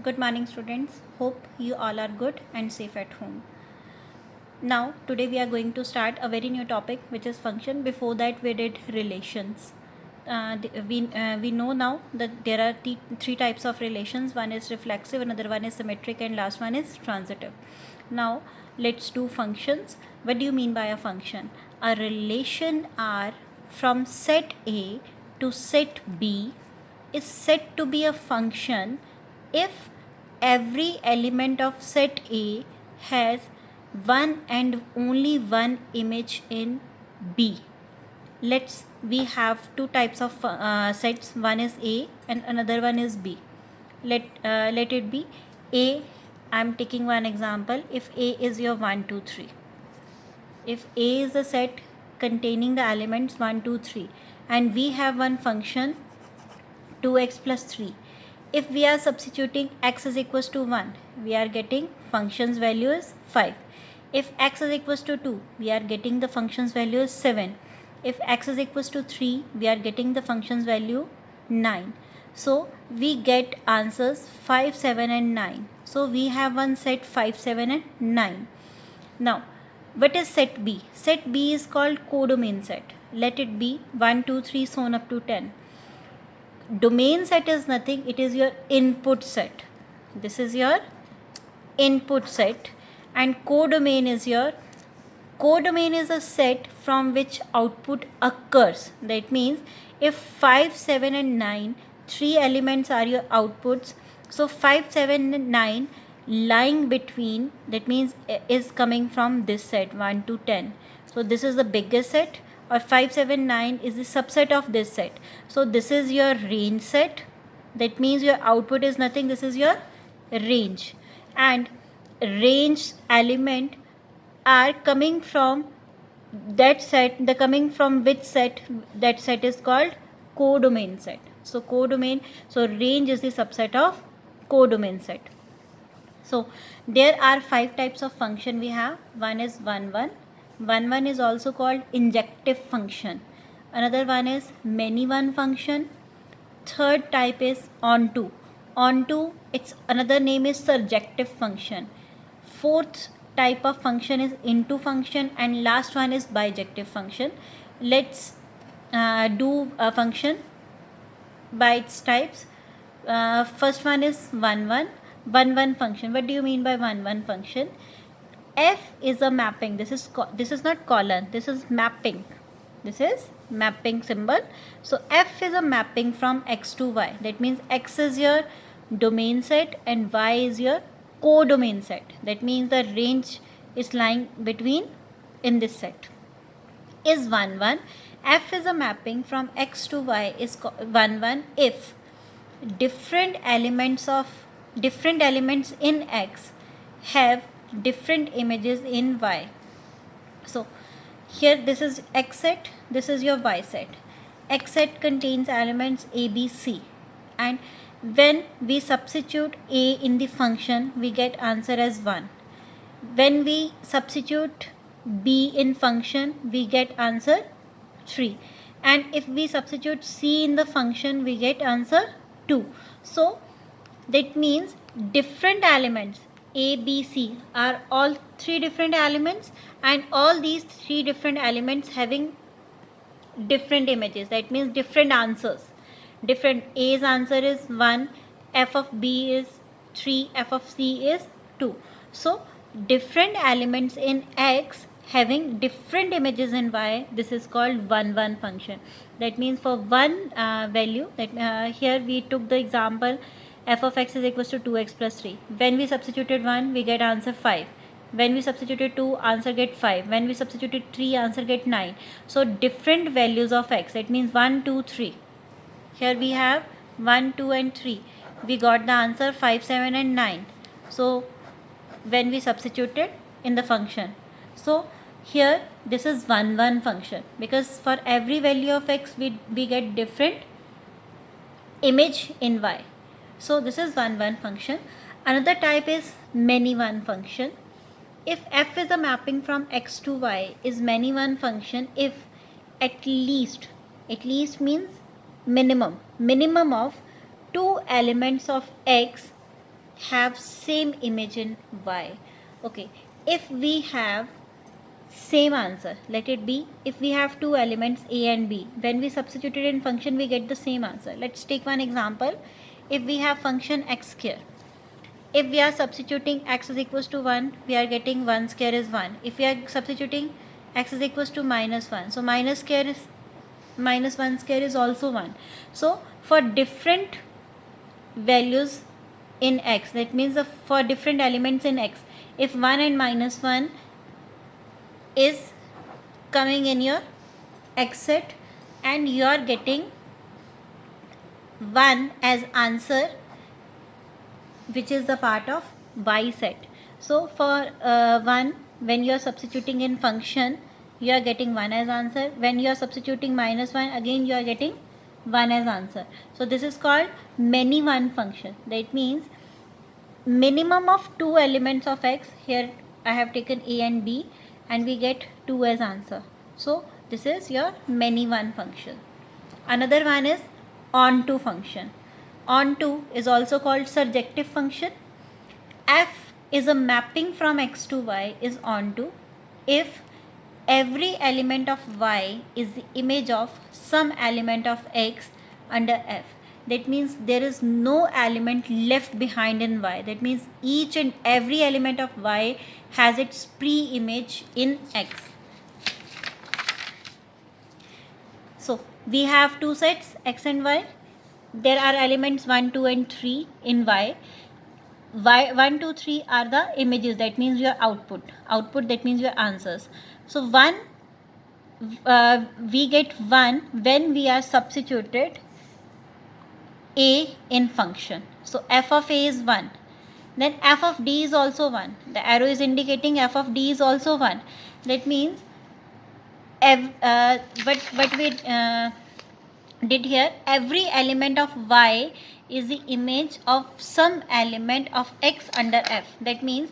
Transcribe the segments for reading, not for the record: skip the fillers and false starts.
Good morning, students. Hope you all are good and safe at home. Now, today we are going to start a very new topic, which is function. Before that, we did relations. We know now that there are three types of relations. One is reflexive, another one is symmetric, and last one is transitive. Now, let's do functions. What do you mean by a function? A relation R from set A to set B is said to be a function if every element of set A has one and only one image in B. We have two types of sets. One is A and another one is B. Let it be A. I'm taking one example. If A is your 1 2 3, if A is a set containing the elements 1 2 3, and we have one function 2x plus 3. If we are substituting x is equals to 1, we are getting function's value is 5. If x is equals to 2, we are getting the function's value is 7. If x is equals to 3, we are getting the function's value 9. So we get answers 5, 7 and 9. So we have one set 5, 7 and 9. Now, what is set B? Set B is called codomain set. Let it be 1, 2, 3 so on up to 10. Domain set is nothing, it is your input set. This is your input set, and codomain is a set from which output occurs. That means if 5, 7 and 9, three elements are your outputs, so 5, 7 and 9 lying between, that means is coming from this set 1 to 10. So this is the biggest set, or 5, 7, 9 is the subset of this set. So this is your range set. That means your output is nothing, this is your range. And range element are coming from that set. The coming from which set? That set is called codomain set. So range is the subset of codomain set. So there are 5 types of function we have. One is 1 1. 1 1 is also called injective function. Another one is many one function. Third type is onto. Onto, its another name is surjective function. Fourth type of function is into function, and last one is bijective function. Let's do a function by its types. First one is 1 1. 1 1 function. What do you mean by 1 1 function? F is a mapping. This is not colon, this is mapping. This is mapping symbol. So F is a mapping from x to y. That means x is your domain set and y is your codomain set. That means the range is lying between in this set. Is 1 1. F is a mapping from x to y is 1 1 if different elements in x have different images in y. So here this is x set, this is your y set. X set contains elements a, b, c, and when we substitute a in the function, we get answer as 1. When we substitute b in function, we get answer 3. And if we substitute c in the function, we get answer 2. So that means different elements a, b, c are all 3 different elements, and all these 3 different elements having different images. That means different answers. Different A's answer is 1, f of b is 3, f of c is 2. So different elements in x having different images in y, this is called 1 1 function. That means for one value, that here we took the example f of x is equals to 2x plus 3. When we substituted 1, we get answer 5. When we substituted 2, answer get 5. When we substituted 3, answer get 9. So different values of x. That means 1, 2, 3. Here we have 1, 2 and 3. We got the answer 5, 7 and 9. So when we substituted in the function. So here this is 1 1 function, because for every value of x we get different image in y. So this is 1 1 function. Another type is many one function. If f is a mapping from x to y, is many one function if at least means minimum of 2 elements of x have same image in y. Okay, if we have same answer, let it be, if we have two elements a and b, when we substitute it in function we get the same answer. Let's take one example. If we have function x square, if we are substituting x is equals to 1, we are getting 1 square is 1. If we are substituting x is equals to minus 1, so minus square is minus 1 square is also 1. So for different values in x, that means for different elements in x, if 1 and minus 1 is coming in your x set and you are getting 1 as answer, which is the part of y set. So for 1, when you are substituting in function, you are getting 1 as answer. When you are substituting minus 1, again you are getting 1 as answer. So this is called many one function. That means minimum of two elements of x. Here I have taken a and b and we get 2 as answer. So this is your many one function. Another one is onto function. Onto is also called surjective function. F is a mapping from x to y is onto if every element of y is the image of some element of x under f. That means there is no element left behind in y. That means each and every element of y has its pre-image in x. So we have two sets x and y. There are elements 1, 2 and 3 in y. 1, 2, 3 are the images, that means your output. Output, that means your answers. So 1, we get 1 when we are substituted a in function. So f of a is 1. Then f of d is also 1. The arrow is indicating f of d is also 1. That means what we did here, every element of y is the image of some element of x under f. That means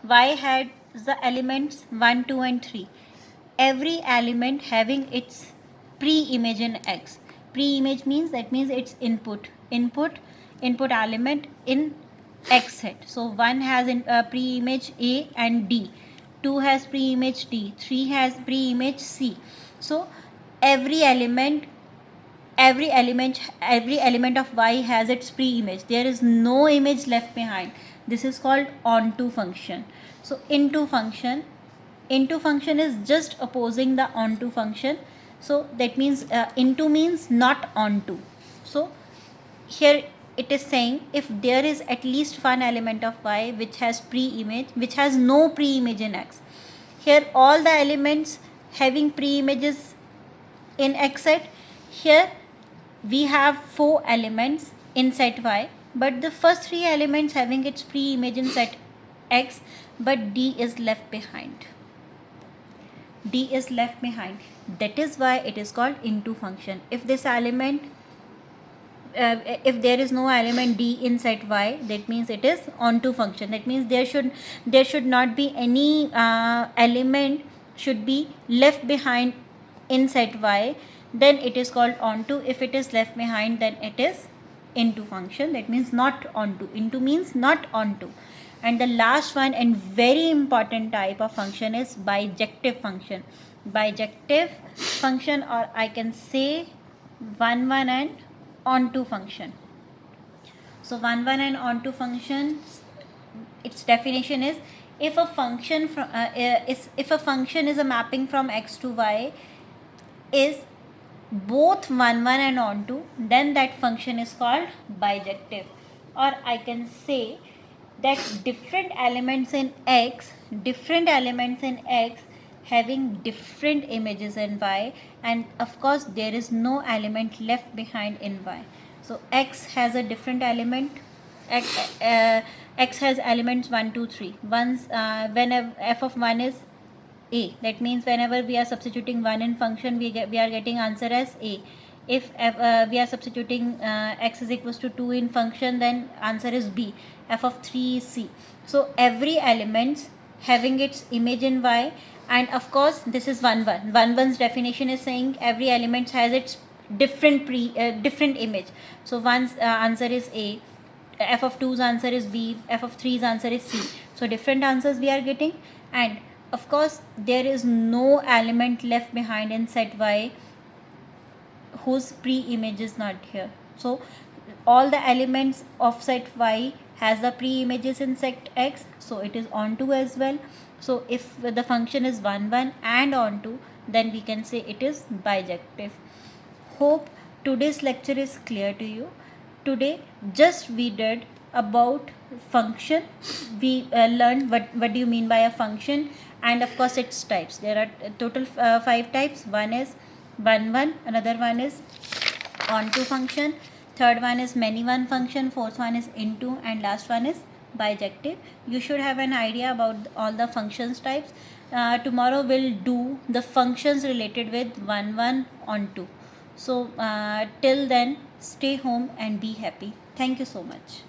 y had the elements 1, 2 and 3. Every element having its pre-image in x. Pre-image means, that means its input element in x set. So 1 has pre-image a and d, 2 has pre-image d, 3 has pre-image c. So every element of y has its pre-image. There is no image left behind. This is called onto function. So into function is just opposing the onto function. So that means into means not onto. So here it is saying if there is at least one element of y which has pre-image, which has no pre-image in x. Here all the elements having pre-images in x set. Here we have 4 elements in set y, but the first 3 elements having its pre-image in set x, but d is left behind. D is left behind. That is why it is called into function. If this element, if there is no element d in set y, that means it is onto function. That means there should not be any element should be left behind in set y, then it is called onto. If it is left behind, then it is into function. That means not onto. Into means not onto. And the last one and very important type of function is bijective function. Bijective function, or I can say 1, 1 and onto function. So 1, 1 and onto functions, its definition is if a function is a mapping from x to y is both 1, 1 and onto, then that function is called bijective. Or I can say that different elements in x having different images in y, and of course there is no element left behind in y. So x has a different element. X has elements 1, 2, 3. Once whenever f of 1 is a, that means whenever we are substituting 1 in function, we are getting answer as a. If we are substituting x is equals to 2 in function, then answer is b. F of 3 is c. So every element having its image in y, and of course this is 1, 1. 1, 1's definition is saying every element has its different image. So one's answer is a. f of 2's answer is B, f of 3's answer is C. So different answers we are getting, and of course there is no element left behind in set Y whose pre-image is not here. So all the elements of set Y has the pre-images in set X, so it is onto as well. So if the function is 1 1 and onto, then we can say it is bijective. Hope today's lecture is clear to you. Today just we did about function. We learned what do you mean by a function, and of course its types. There are total 5 types. One is 1 1, another one is onto function, third one is many one function, fourth one is into, and last one is bijective. You should have an idea about all the functions types. Tomorrow we'll do the functions related with 1 1 onto. So till then, stay home and be happy. Thank you so much.